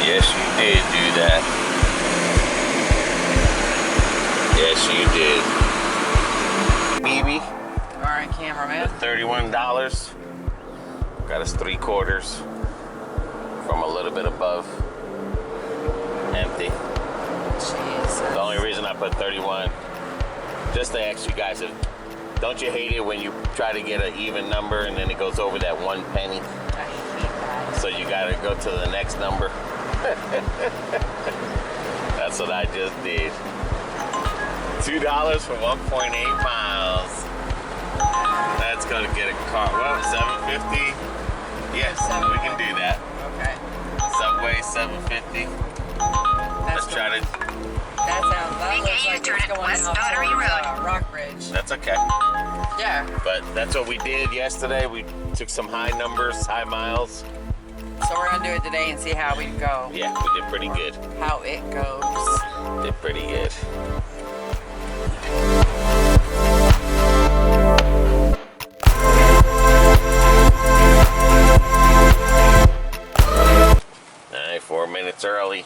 Yes, you did do that. Yes, you did. BB. Alright, cameraman. $31. Got us 3/4 from a little bit above. Empty. Jesus. The only reason I put 31, just to ask you guys, don't you hate it when you try to get an even number and then it goes over that 1 penny? I hate that. So you gotta go to the next number. That's what I just did. $2 for 1.8 miles. That's gonna get a car. Well, $7.50. Yes, we can do that. Okay. Subway $7.50. Let's try to. That looks like it's going out towards Rockbridge. That's okay. Yeah. But that's what we did yesterday. We took some high numbers, high miles. So we're gonna do it today and see how we go. Yeah, we did pretty good. How it goes. Did pretty good. All right, 4 minutes early.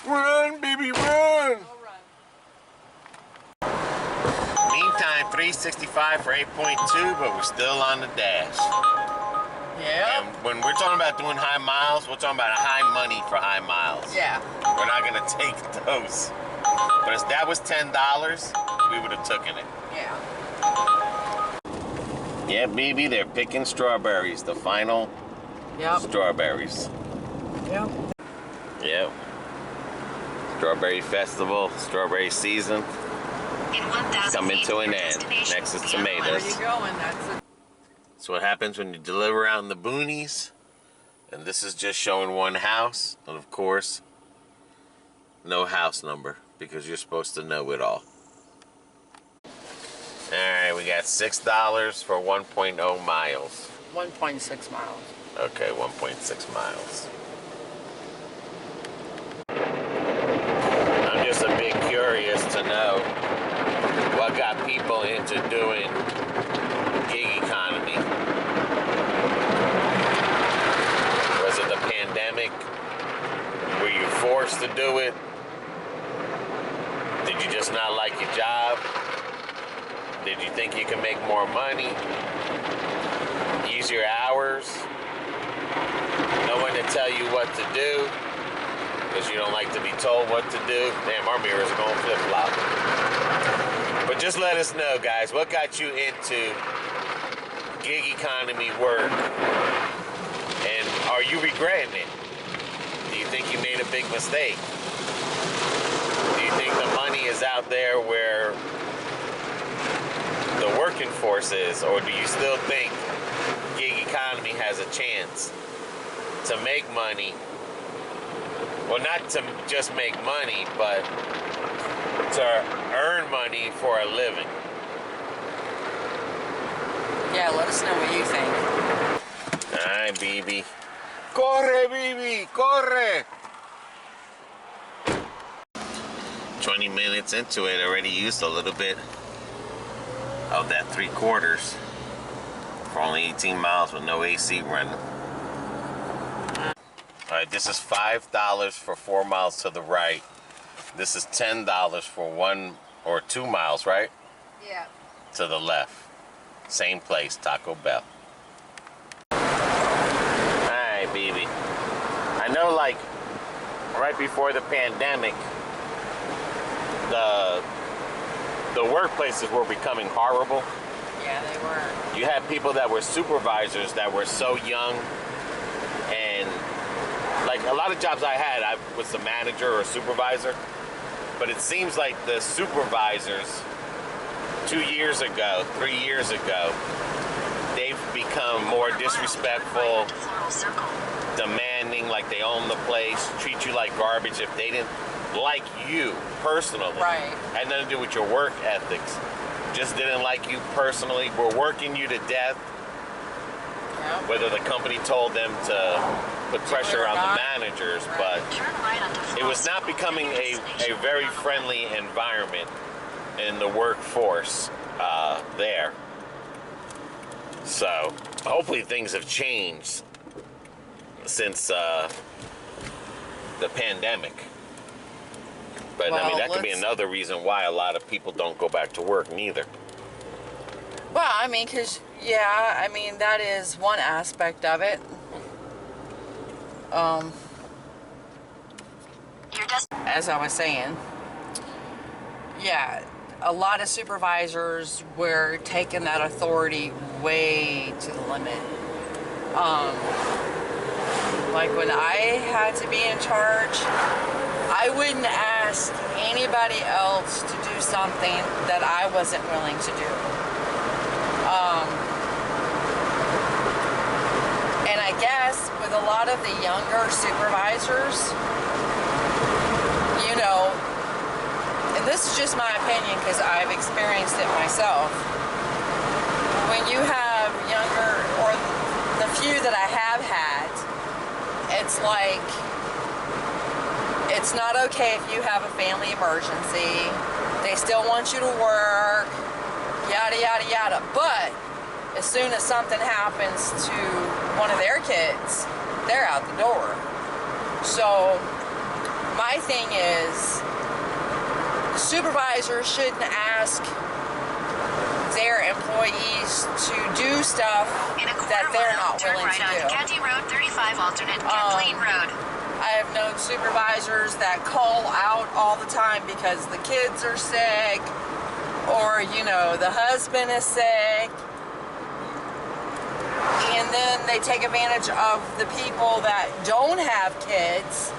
Run, baby, run! Meantime, 365 for 8.2, but we're still on the dash. Yeah. And when we're talking about doing high miles, we're talking about high money for high miles. Yeah. We're not gonna take those. But if that was $10, we would have taken it. Yeah. Yeah, baby, they're picking strawberries. The final strawberries. Yep. Yep. Strawberry festival, strawberry season. Coming to an end. Next is tomatoes. Where are you going? That's it. That's what happens when you deliver out in the boonies. And this is just showing one house. And of course, no house number because you're supposed to know it all. Alright, we got $6 for 1.0 miles. 1.6 miles. Okay, 1.6 miles. I'm just a bit curious to know what got people into doing gig economy. Was it the pandemic? Were you forced to do it? Did you just not like your job? Did you think you could make more money? Easier hours? No one to tell you what to do because you don't like to be told what to do. Damn, our mirrors are going flip-flop. But just let us know, guys, what got you into gig economy work? And are you regretting it? Do you think you made a big mistake? Do you think the money is out there where the working force is? Or do you still think gig economy has a chance to make money? Well, not to just make money, but to earn money for a living. Yeah, let us know what you think. Alright, BB. Corre, BB, corre! 20 minutes into it, already used a little bit of that 3/4 for only 18 miles with no AC running. Alright, this is $5 for 4 miles to the right. This is $10 for 1 or 2 miles, right? Yeah. To the left. Same place, Taco Bell. Alright, baby. I know, like, right before the pandemic, the workplaces were becoming horrible. Yeah, they were. You had people that were supervisors that were so young, and like a lot of jobs I had, I was a manager or a supervisor, but it seems like the supervisors 2 years ago, 3 years ago, they've become more disrespectful, demanding, like they own the place, treat you like garbage if they didn't like you personally. Right. Had nothing to do with your work ethics. Just didn't like you personally, were working you to death. Yep. Whether the company told them to put pressure on the managers, but it was not becoming a very friendly environment in the workforce there. So hopefully things have changed since the pandemic. But Well, I mean, that could be let's- another reason why a lot of people don't go back to work neither. Well, I mean, because, yeah, I mean, that is one aspect of it. As I was saying, yeah, a lot of supervisors were taking that authority way to the limit. Like when I had to be in charge, I wouldn't ask anybody else to do something that I wasn't willing to do. And I guess with a lot of the younger supervisors, you know, and this is just my opinion because I've experienced it myself, when you have younger, or the few that I have had, it's like, it's not okay if you have a family emergency. They still want you to work, yada, yada, yada. But as soon as something happens to one of their kids, they're out the door. So my thing is, supervisors shouldn't ask their employees to do stuff that they're not willing to do. County Road 35 alternate Kathleen Road. I have known supervisors that call out all the time because the kids are sick, or, you know, the husband is sick, and then they take advantage of the people that don't have kids.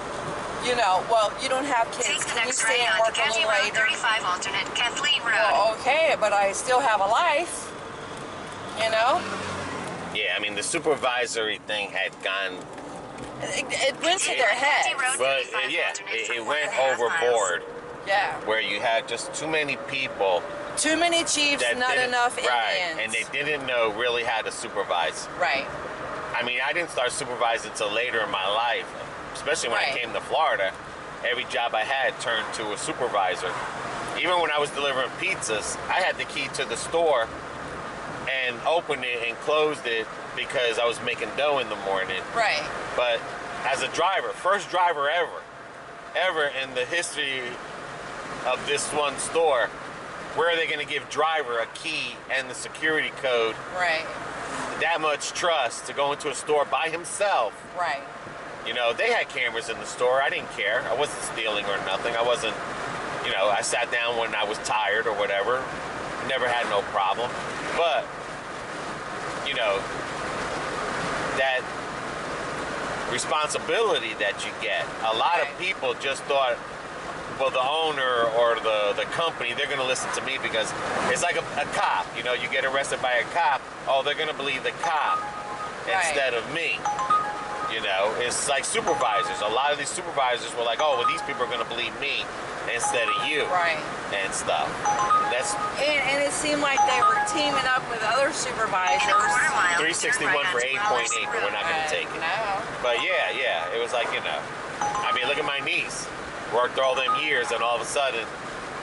You know, well, you don't have kids. Take the Can you next stay right and on work a County little Road later? 35 alternate Kathleen Road. Well, okay, but I still have a life. You know? Yeah, I mean, the supervisory thing had gone, It went to their heads. but yeah, it went overboard Yeah. where you had just too many people Too many chiefs, that not didn't, enough right, Indians. and they didn't know really how to supervise. Right. I mean, I didn't start supervising until later in my life, especially when I Right. came to Florida. Every job I had turned to a supervisor. Even when I was delivering pizzas, I had the key to the store and opened it and closed it because I was making dough in the morning. Right. But as a driver, first driver ever in the history of this one store, where are they going to give driver a key and the security code, Right. that much trust to go into a store by himself? Right. You know, they had cameras in the store. I didn't care. I wasn't stealing or nothing. I wasn't, you know, I sat down when I was tired or whatever. Never had no problem. But, you know, that responsibility that you get, a lot of Right. people just thought, well, the owner or the company, they're going to listen to me because it's like a cop. You know, you get arrested by a cop, oh, they're going to believe the cop instead of me. You know, it's like supervisors. A lot of these supervisors were like, oh, well, these people are going to believe me instead of you. Right. And stuff. That's And it seemed like they were teaming up with other supervisors. In a quarter mile, 361 turn right for onto 8.8, Wallace but we're not going to take it. No. But yeah, it was like, you know, I mean, look at my niece. Worked all them years, and all of a sudden,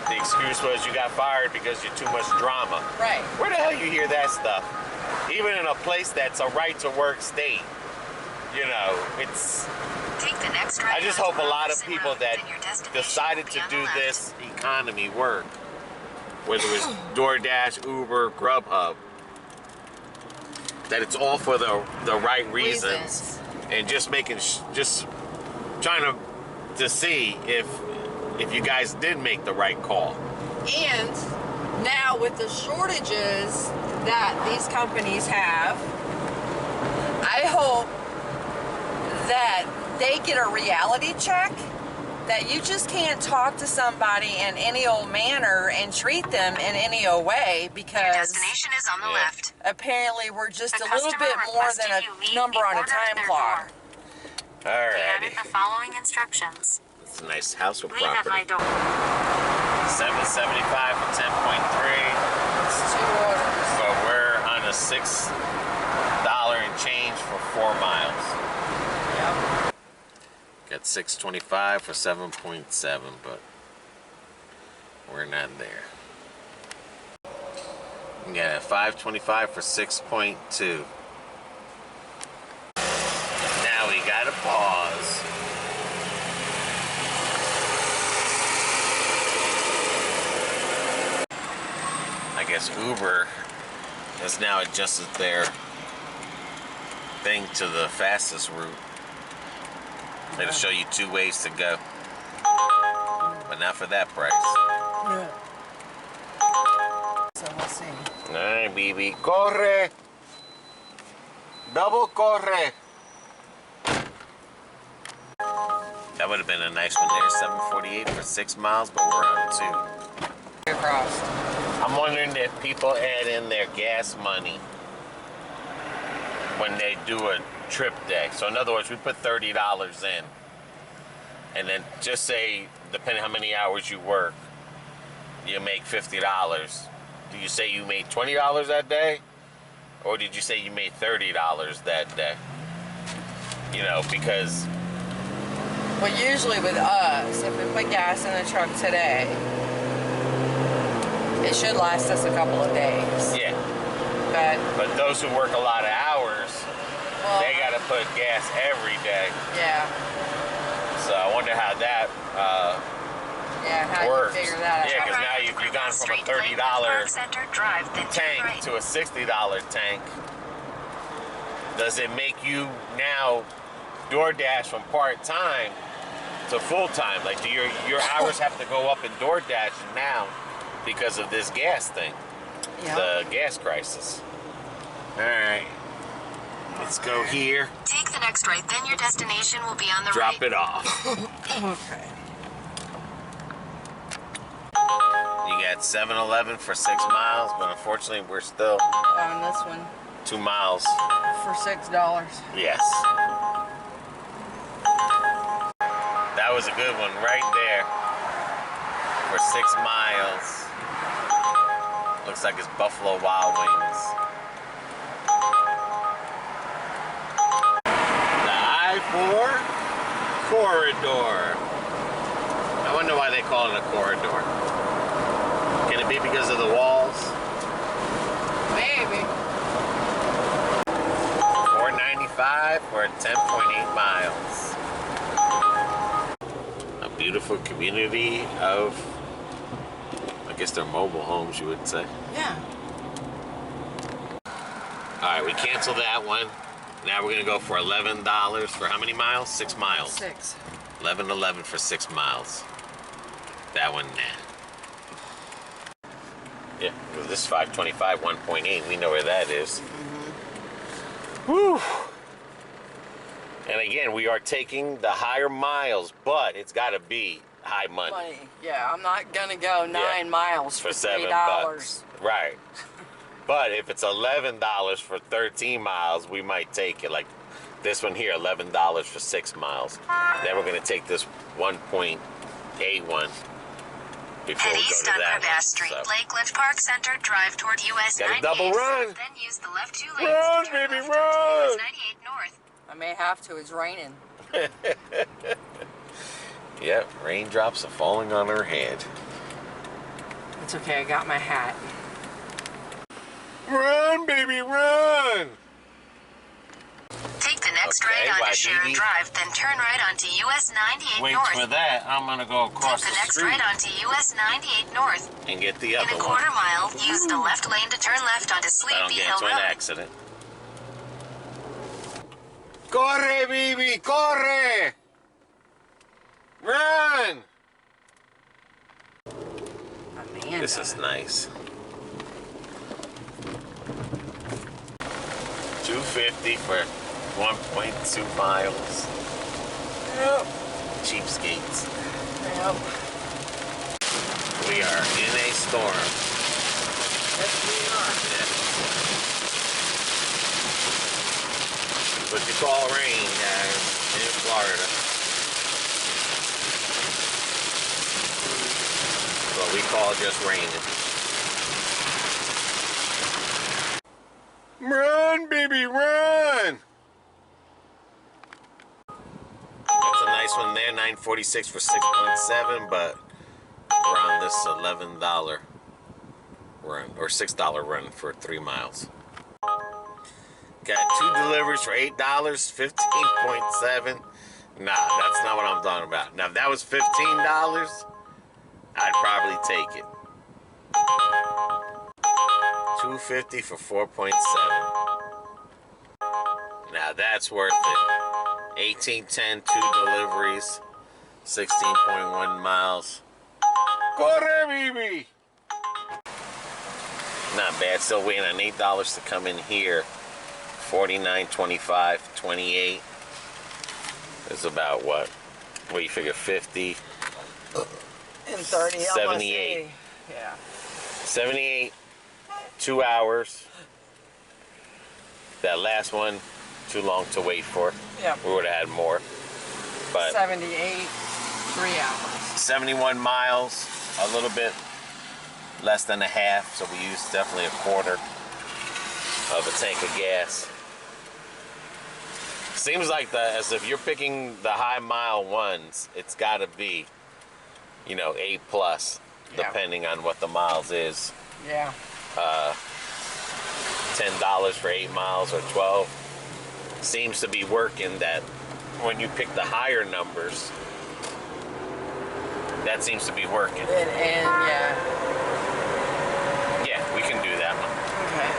the excuse was you got fired because you're too much drama. Right. Where the hell you hear that stuff? Even in a place that's a right-to-work state. You know, it's... Take the next right I just onto hope a lot of Robinson people Road, that then your destination decided will to be on do the left. this economy work, whether it was DoorDash, Uber, Grubhub, that it's all for the right reasons. And just making, just trying to see if you guys did make the right call. And now with the shortages that these companies have, I hope that they get a reality check, that you just can't talk to somebody in any old manner and treat them in any old way, Your because destination is on the left. apparently we're just The a little customer bit more requested than you a leave number the on a order at time their clock. door. Alrighty. The following instructions. It's a nice house with Leave at my property. door. $7.75 for 10.3. It's 2 orders. But we're on a $6 and change for 4 miles. Yep. Got $6.25 for 7.7, but we're not there. We got $5.25 for 6.2. Now we gotta pause. guess Uber has now adjusted their thing to the fastest route. It'll show you 2 ways to go, but not for that price. Yeah. So we'll see. Alright, baby. Corre! Double corre! That would have been a nice one there. 748 for 6 miles, but we're on 2. Across. I'm wondering if people add in their gas money when they do a trip day. So in other words, we put $30 in. And then just say, depending how many hours you work, you make $50. Do you say you made $20 that day? Or did you say you made $30 that day? You know, because... Well, usually with us, if we put gas in the truck today, it should last us a couple of days. Yeah. But those who work a lot of hours, well, they got to put gas every day. Yeah. So I wonder how that how works. you figure that out. Yeah, because now you've gone from a $30 tank to a $60 tank. Does it make you now Doordash from part-time to full-time? Like, do your hours have to go up in Doordash now because of this gas thing? Yeah. The gas crisis. All right. Let's go here. Take the next right, then your destination will be on the Drop right. it off. Okay. You got 7-Eleven for 6 miles, but unfortunately we're still On this one 2 miles. for $6. Yes. That was a good one right there for 6 miles. Looks like it's Buffalo Wild Wings. The I-4 corridor. I wonder why they call it a corridor. Can it be because of the walls? Maybe. $4.95 for 10.8 miles. A beautiful community of, I guess they're mobile homes, you would say. Yeah. All right, we canceled that one. Now we're gonna go for $11 for how many miles? 6 miles. 6. 11 for 6 miles. That one, nah. Yeah, well, this is 525, 1.8. We know where that is. Whew. And again, we are taking the higher miles, but it's got to be high money. Yeah, I'm not gonna go 9 miles for $7. $3. Right. But if it's $11 for 13 miles, we might take it. Like this one here, $11 for 6 miles. Then we're gonna take this 1.81 before Head we east go to on that Crevasse one. Street, So. Lakeland Park Center, drive toward US Got a 98. double run. Then use the left 2 lanes Run, to turn baby, left onto run. US 98 North. I may have to. It's raining. Yep, raindrops are falling on her head. It's okay. I got my hat. Run, baby, run! Take the next Okay, right onto YDD. Sharon Drive, then turn right onto US 98 Wait North. for that. I'm gonna go across Take the the next street right onto US 98 North. and get the In other a one. quarter mile, use the left lane to turn left onto I don't Sleepy get Hill into an Road. accident. Corre, baby, corre! Run! Amanda. This is nice. $2.50 for 1.2 miles. Yep. Cheapskates. Yep. We are in a storm. Yes, we are. Yeah. What you call rain, guys, in Florida. What we call just raining. Run, baby, run! That's a nice one there, $9.46 for 6.7, but we're on this $11 run, or $6 run for 3 miles. Got 2 deliveries for $8, 15.7. Nah, that's not what I'm talking about. Now, if that was $15, I'd probably take it. $250 for 4.7. Now that's worth it. 1810, 2 deliveries, 16.1 miles. Corre, baby! Not bad. Still waiting on $8 to come in here. 49.25, 28 is about what? What do you figure? 50 and 30. 78. Yeah. 78, 2 hours. That last one, too long to wait for. Yep. We would have had more. But 78, 3 hours. 71 miles, a little bit less than a half, so we used definitely a quarter of a tank of gas. Seems like as if you're picking the high mile ones, it's got to be, 8 plus, depending on what the miles is. Yeah. $10 for 8 miles or 12 seems to be working. That when you pick the higher numbers, that seems to be working. And yeah. Yeah, we can do that one. Okay.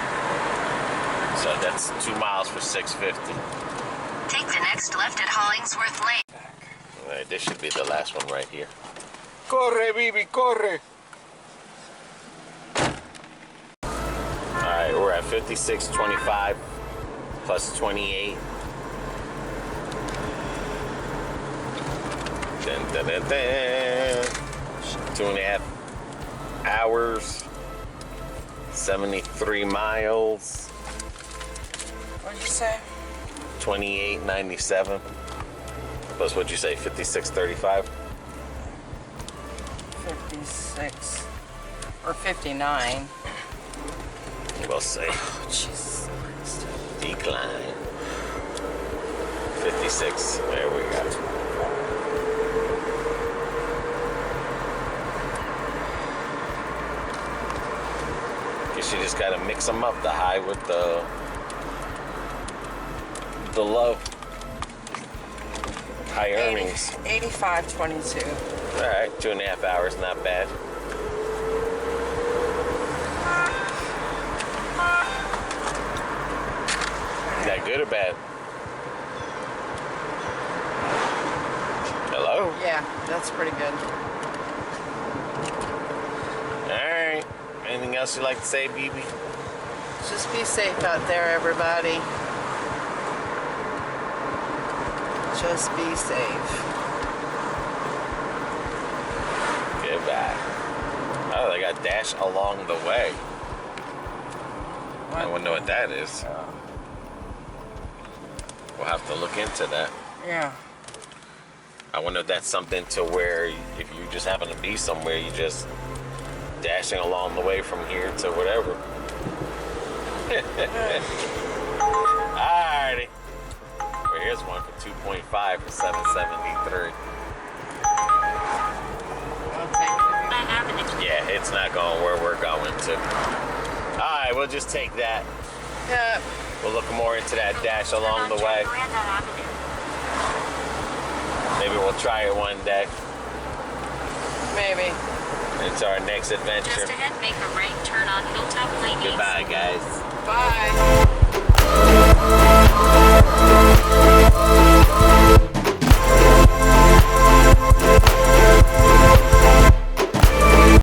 So that's 2 miles for $6.50. Take the next left at Hollingsworth Lane. All right, this should be the last one right here. Corre, baby, corre. All right, we're at 56.25 plus 28. Dun, dun, dun, dun. 2.5 hours, 73 miles, What'd you say? 28.97. Plus, what'd you say, 56.35? 56 or 59. We'll say. Oh, Jesus. Decline. 56. There we go. Guess you just gotta mix them up, the high with the low. High earnings. 85.22. All right, 2.5 hours, not bad. Is that good or bad? Hello? Yeah, that's pretty good. All right. Anything else you'd like to say, BB? Just be safe out there, everybody. Just be safe. Goodbye. Oh, they got Dash along the way. I wonder what that is. We'll have to look into that. Yeah. I wonder if that's something to where if you just happen to be somewhere, you just dashing along the way from here to whatever. Alrighty. Well, here's one for 2.5 for 773. I'll take it. Yeah, it's not going where we're going to. Alright, we'll just take that. Yep. We'll look more into that Dash along the way. Maybe we'll try it one day. Maybe. It's our next adventure. Just ahead, make a right turn on Hilltop Lane. Goodbye, guys. Bye.